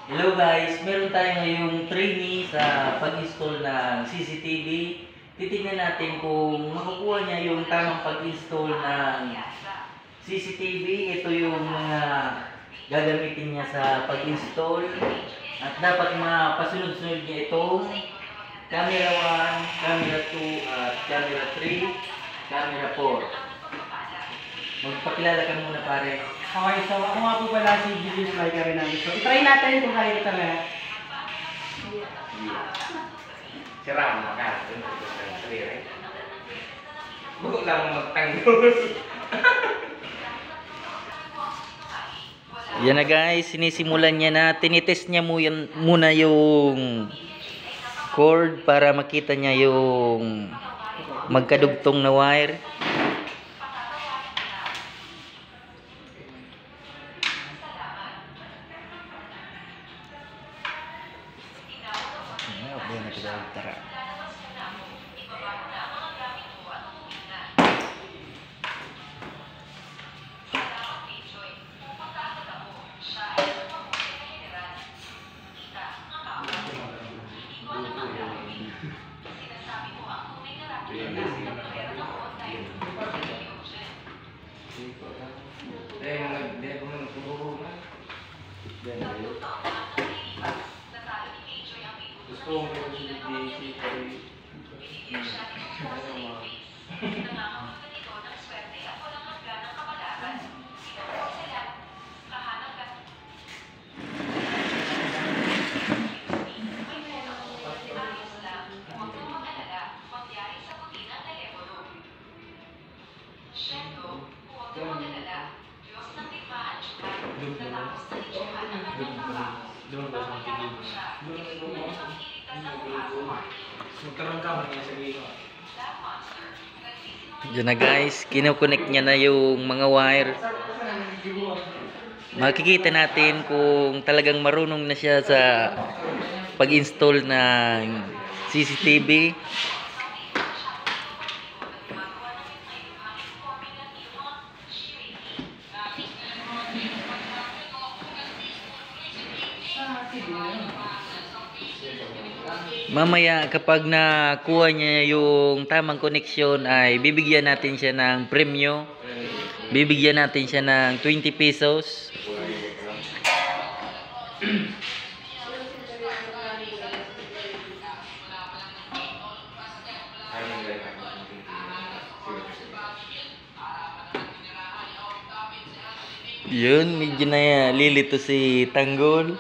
Hello guys, meron tayo ngayong trainee sa pag-install ng CCTV. Titingnan natin kung makukuha niya yung tamang pag-install ng CCTV. Ito yung mga gagamitin niya sa pag-install. At dapat mapasunod-sunod niya itong camera 1, camera 2, at camera 3, camera 4. Magpakilala ka muna pare. Okay, so ako nga po pala si Julius Mike namin. So, try natin kung kaya ito na. Sira mo ka. Buko lang magtanggol. Yan na guys, sinisimulan niya na. Tinitest niya muna yung cord para makita niya yung magkadugtong na wire. Tara. Diyan na guys, kino-connect niya na yung mga wire. Makikita natin kung talagang marunong na siya sa pag-install ng CCTV. Mamaya kapag nakuha niya yung tamang koneksyon ay bibigyan natin siya ng premyo. Bibigyan natin siya ng 20 pesos. Yun, medyo na lilito si Tanggol.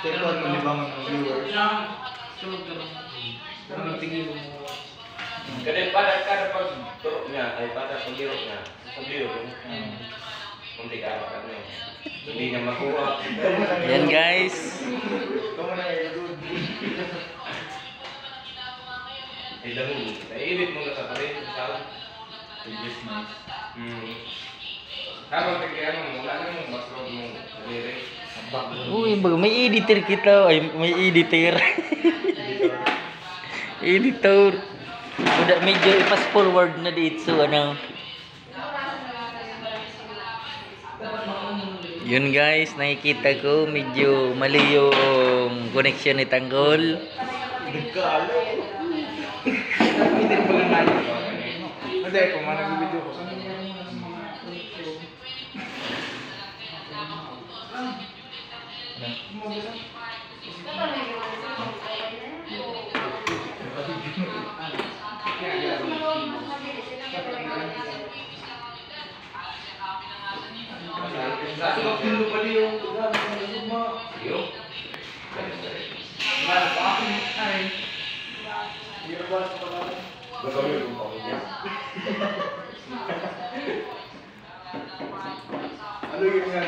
Pero ano libang viewers? Kada pag turok niya ay pada pagirok niya. Sabiyo ko. Kunti ka pa ano. Hindi niya makuha. Yan guys. Ay dami. Naiinit mo na sa parin. Habang tigyan mo, wala na mong masrog mo. Lirik. Uy, may editor kita. Ay, may editor. Editor. Udah medyo i-pass forward na dito. Ano. Yun guys, nakikita ko medyo mali yung connection ni Tanggol. Nagkalo. Hindi pa lang natin. Hindi, kung manag-video ko. Ano yung nga,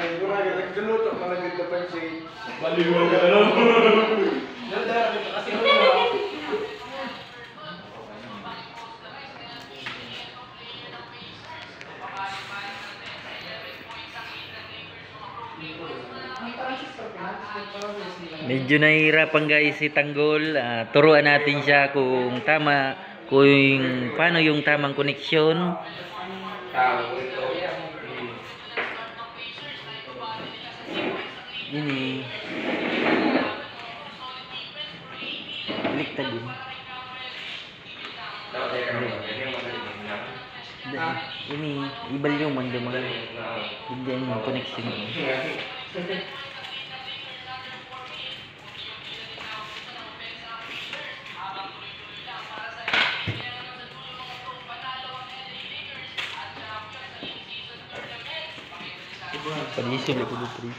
nagluto mga ganda pa yung say, baliwag ka lang. Kasi Medyo nahihirapan guys si Tanggol. Turuan natin siya kung tama, kung paano yung tamang koneksyon. Ini. Baliktad din. Ini ibal yung mando mga hindi yung connection. Panisyo lang ko dito.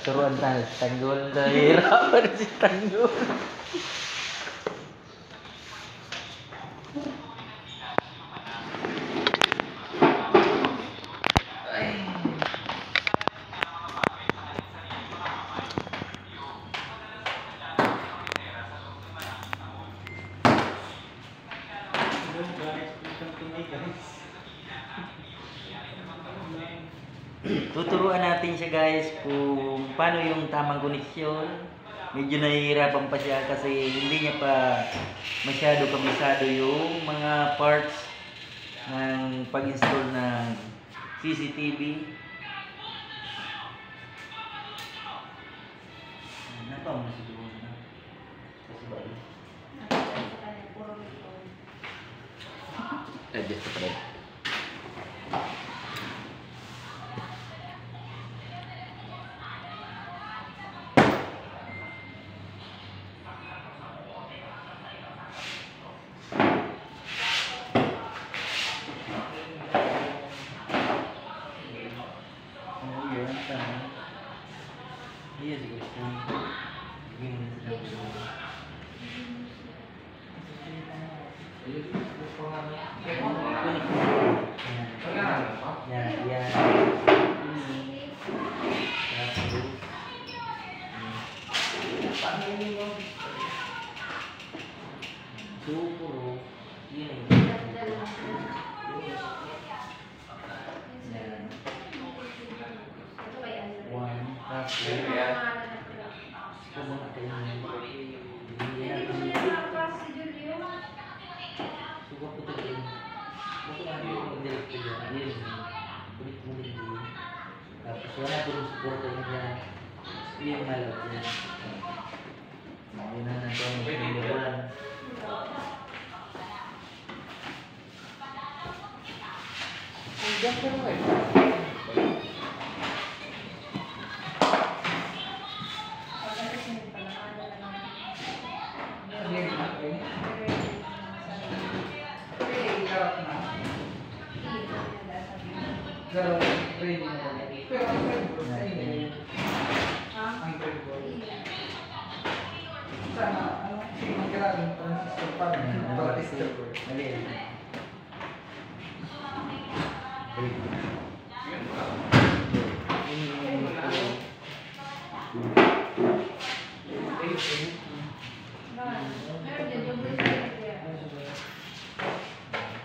Turuan tayo si Tanggol. Nahihirapan si Tanggol. Tuturuan natin siya guys kung paano yung tamang koneksyon. Medyo nahihirapan pa siya kasi hindi niya pa masyado kabisado yung mga parts ng pag-install ng CCTV. Napaw mo siguro na. Kasi ba yun? Adjust pa rin. Iya sih guys. Tapos wala po yung supporter niya. Yung malap niya. Yun na natin ang pinagawalan.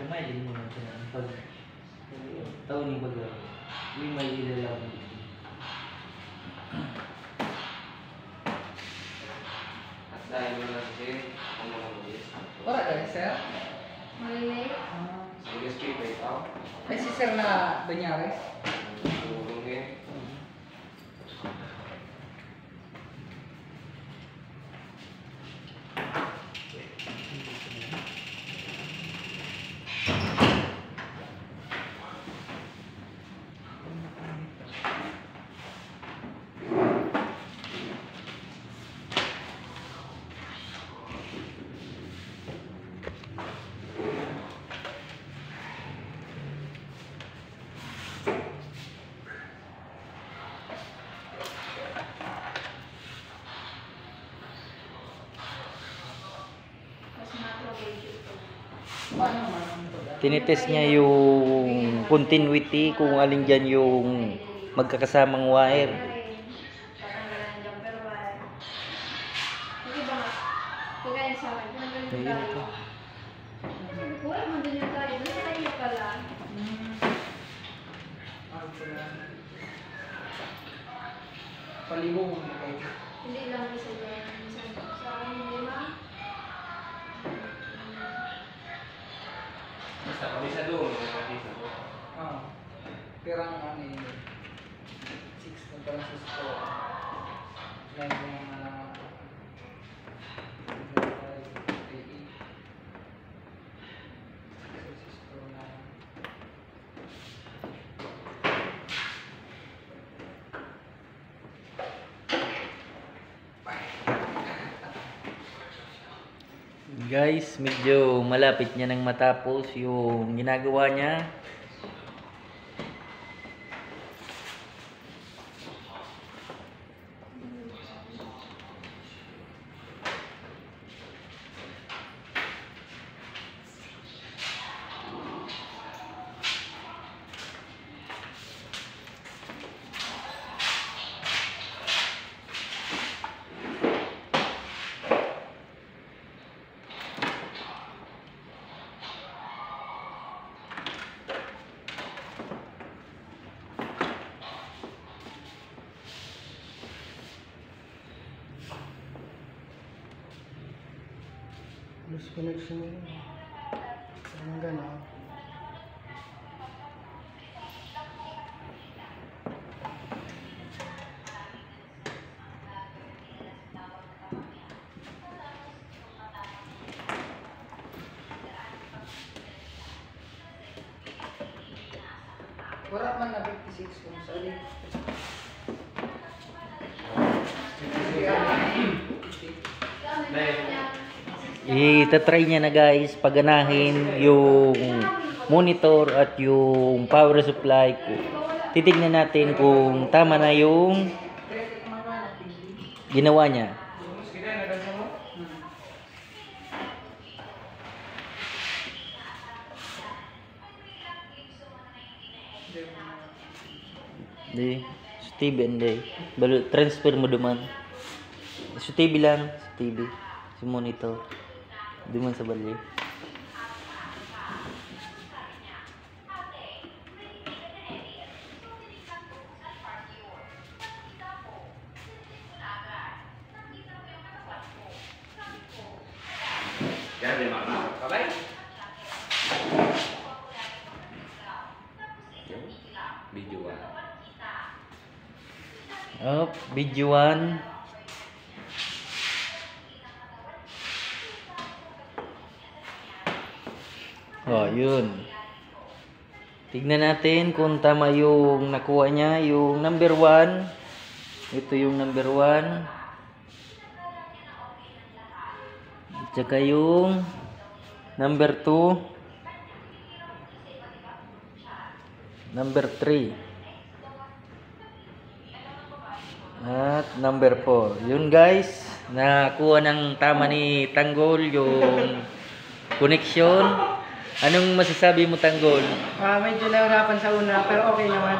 Kumain mo na siya. Taon ni baga. Yung may ilalaman dito. At dahil mo lang kasi, ako mo lang ulit. Ora ka, sir? Maliliit. Sige, speed by ikaw. Ay, si sir na Banyares? Tulong eh. Tinitest niya yung continuity kung alin dyan yung magkakasamang wire. Palimong. Hindi lang isa yan. Sa akin, lima. Basta kami sa doon, mga sa doon. Ah. Pirang ano yun. 6 na parang sa store. Lang yung mga 8. Sa store na. Guys, medyo malapit niya nang matapos yung ginagawa niya. Loose connection mo yun. Parang gano'n. Wala man na 56 kung sali. Itatry niya na guys paganahin yung monitor at yung power supply. Titignan natin kung tama na yung ginawa niya. Di, sa TV hindi. Balu transfer mo duman. Sa TV lang, sa TV, sa monitor. Duman sa bali. Yan, di mga kabay. Video Oh, video 1. Oh, yun. Tignan natin kung tama yung nakuha niya, yung number 1. Ito yung number 1. Tsaka yung number 2. Number 3. At number 4. Yun guys, nakuha ng tama ni Tanggol yung connection. Anong masasabi mo, Tanggol? Medyo nahirapan sa una, pero okay naman.